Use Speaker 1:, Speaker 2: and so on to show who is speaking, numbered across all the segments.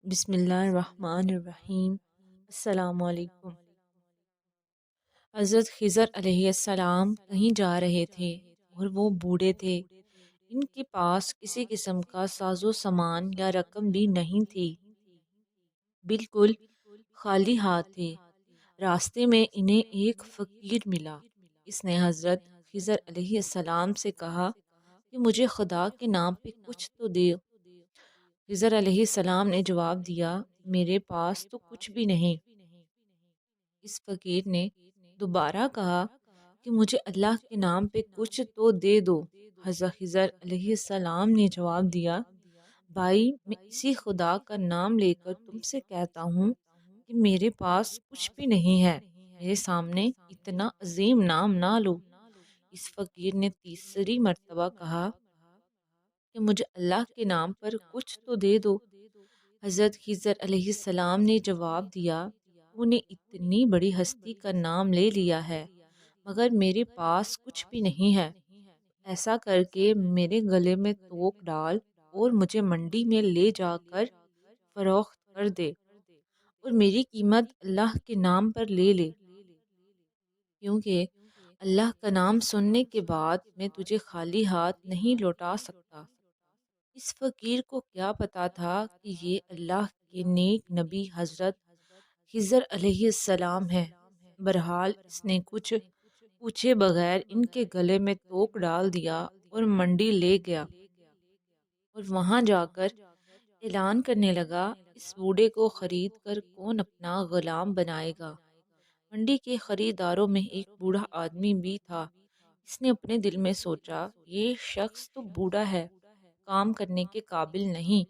Speaker 1: بسم اللہ الرحمن الرحیم۔ السلام علیکم۔ حضرت خضر علیہ السلام کہیں جا رہے تھے اور وہ بوڑھے تھے۔ ان کے پاس کسی قسم کا ساز و سامان یا رقم بھی نہیں تھی، بالکل خالی ہاتھ تھے۔ راستے میں انہیں ایک فقیر ملا۔ اس نے حضرت خضر علیہ السلام سے کہا کہ مجھے خدا کے نام پہ کچھ تو دے۔ خضر علیہ السلام نے جواب دیا، میرے پاس تو کچھ بھی نہیں۔ اس فقیر نے دوبارہ کہا کہ مجھے اللہ کے نام پہ کچھ تو دے دو۔ حضرت خضر علیہ السلام نے جواب دیا، بھائی میں اسی خدا کا نام لے کر تم سے کہتا ہوں کہ میرے پاس کچھ بھی نہیں ہے، میرے سامنے اتنا عظیم نام نہ لو۔ اس فقیر نے تیسری مرتبہ کہا کہ مجھے اللہ کے نام پر کچھ تو دے دو۔ حضرت خضر علیہ السلام نے جواب دیا، تو نے اتنی بڑی ہستی کا نام لے لیا ہے مگر میرے پاس کچھ بھی نہیں ہے، ایسا کر کے میرے گلے میں توک ڈال اور مجھے منڈی میں لے جا کر فروخت کر دے اور میری قیمت اللہ کے نام پر لے لے، کیونکہ اللہ کا نام سننے کے بعد میں تجھے خالی ہاتھ نہیں لوٹا سکتا۔ اس فقیر کو کیا پتا تھا کہ یہ اللہ کے نیک نبی حضرت خضر علیہ السلام ہے۔ بہرحال اس نے کچھ پوچھے بغیر ان کے گلے میں توک ڈال دیا اور منڈی لے گیا اور وہاں جا کر اعلان کرنے لگا، اس بوڑھے کو خرید کر کون اپنا غلام بنائے گا۔ منڈی کے خریداروں میں ایک بوڑھا آدمی بھی تھا۔ اس نے اپنے دل میں سوچا، یہ شخص تو بوڑھا ہے، کام کرنے کے قابل نہیں،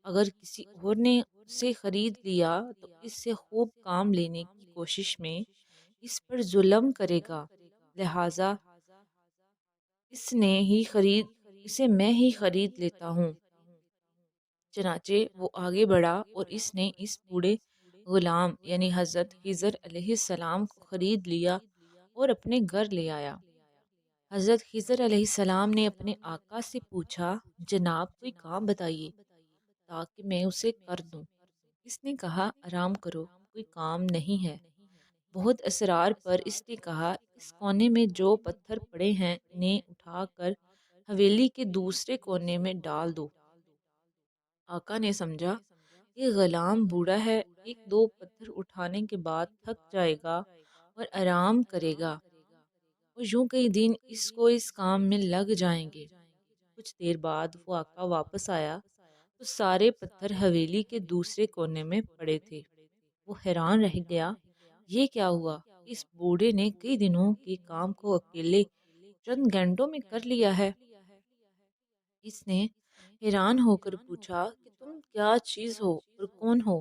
Speaker 1: اگر کسی اور نے اسے خرید لیا تو اس سے خوب کام لینے کی کوشش میں اس پر ظلم کرے گا، لہٰذا اسے میں ہی خرید لیتا ہوں۔ چنانچہ وہ آگے بڑھا اور اس نے اس بوڑھے غلام یعنی حضرت خضر علیہ السلام کو خرید لیا اور اپنے گھر لے آیا۔ حضرت خضر علیہ السلام نے اپنے آقا سے پوچھا، جناب کوئی کام بتائیے تاکہ میں اسے کر دوں۔ اس نے کہا، آرام کرو، کوئی کام نہیں ہے۔ بہت اصرار پر اس نے کہا، اس کونے میں جو پتھر پڑے ہیں انہیں اٹھا کر حویلی کے دوسرے کونے میں ڈال دو۔ آقا نے سمجھا کہ غلام بوڑھا ہے، ایک دو پتھر اٹھانے کے بعد تھک جائے گا اور آرام کرے گا اور یوں کئی دن اس کو اس کام میں لگ جائیں گے۔ کچھ دیر بعد وہ آقا واپس آیا تو سارے پتھر حویلی کے دوسرے کونے میں پڑے تھے۔ وہ حیران رہ گیا، یہ کیا ہوا؟ اس بوڑھے نے کئی دنوں کے کام کو اکیلے چند گھنٹوں میں کر لیا ہے۔ اس نے حیران ہو کر پوچھا کہ تم کیا چیز ہو اور کون ہو؟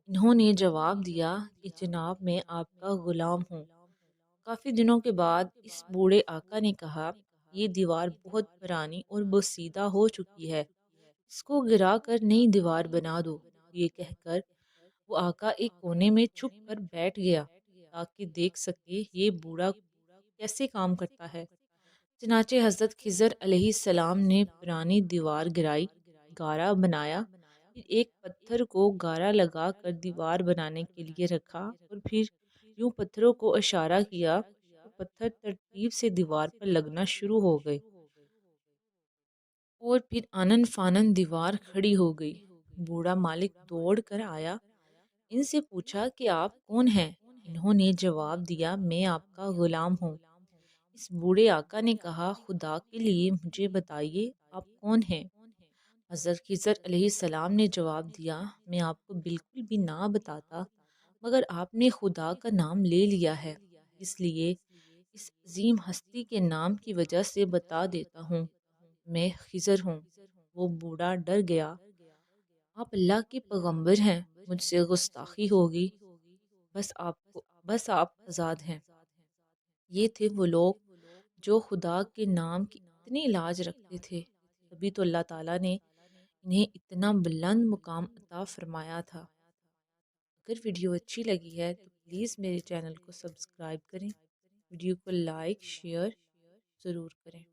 Speaker 1: انہوں نے جواب دیا کہ جناب میں آپ کا غلام ہوں۔ کافی دنوں کے بعد اس بوڑھے آقا نے کہا، یہ دیوار بہت پرانی اور بوسیدہ ہو چکی ہے، اس کو گرا کر نئی دیوار بنا دو۔ یہ کہہ کر وہ آقا ایک کونے میں چھپ کر بیٹھ گیا تاکہ دیکھ سکے یہ بوڑھا کیسے کام کرتا ہے۔ چنانچہ حضرت خضر علیہ السلام نے پرانی دیوار گرائی، گارا بنایا، پھر ایک پتھر کو گارا لگا کر دیوار بنانے کے لیے رکھا اور پھر یوں پتھروں کو اشارہ کیا تو پتھر ترتیب سے دیوار پر لگنا شروع ہو گئے اور پھر آنن فانن دیوار کھڑی ہو گئی۔ بوڑھا مالک دوڑ کر آیا، ان سے پوچھا کہ آپ کون ہیں؟ انہوں نے جواب دیا، میں آپ کا غلام ہوں۔ اس بوڑھے آقا نے کہا، خدا کے لیے مجھے بتائیے آپ کون ہیں؟ حضرت خضر علیہ السلام نے جواب دیا، میں آپ کو بالکل بھی نہ بتاتا مگر آپ نے خدا کا نام لے لیا ہے، اس لیے اس عظیم ہستی کے نام کی وجہ سے بتا دیتا ہوں، میں خضر ہوں۔ وہ بوڑھا ڈر گیا، آپ اللہ کے پیغمبر ہیں، مجھ سے گستاخی ہوگی، بس آپ آزاد ہیں۔ یہ تھے وہ لوگ جو خدا کے نام کی اتنی لاج رکھتے تھے، تبھی تو اللہ تعالیٰ نے انہیں اتنا بلند مقام عطا فرمایا تھا۔ اگر ویڈیو اچھی لگی ہے تو پلیز میرے چینل کو سبسکرائب کریں، ویڈیو کو لائک شیئر ضرور کریں۔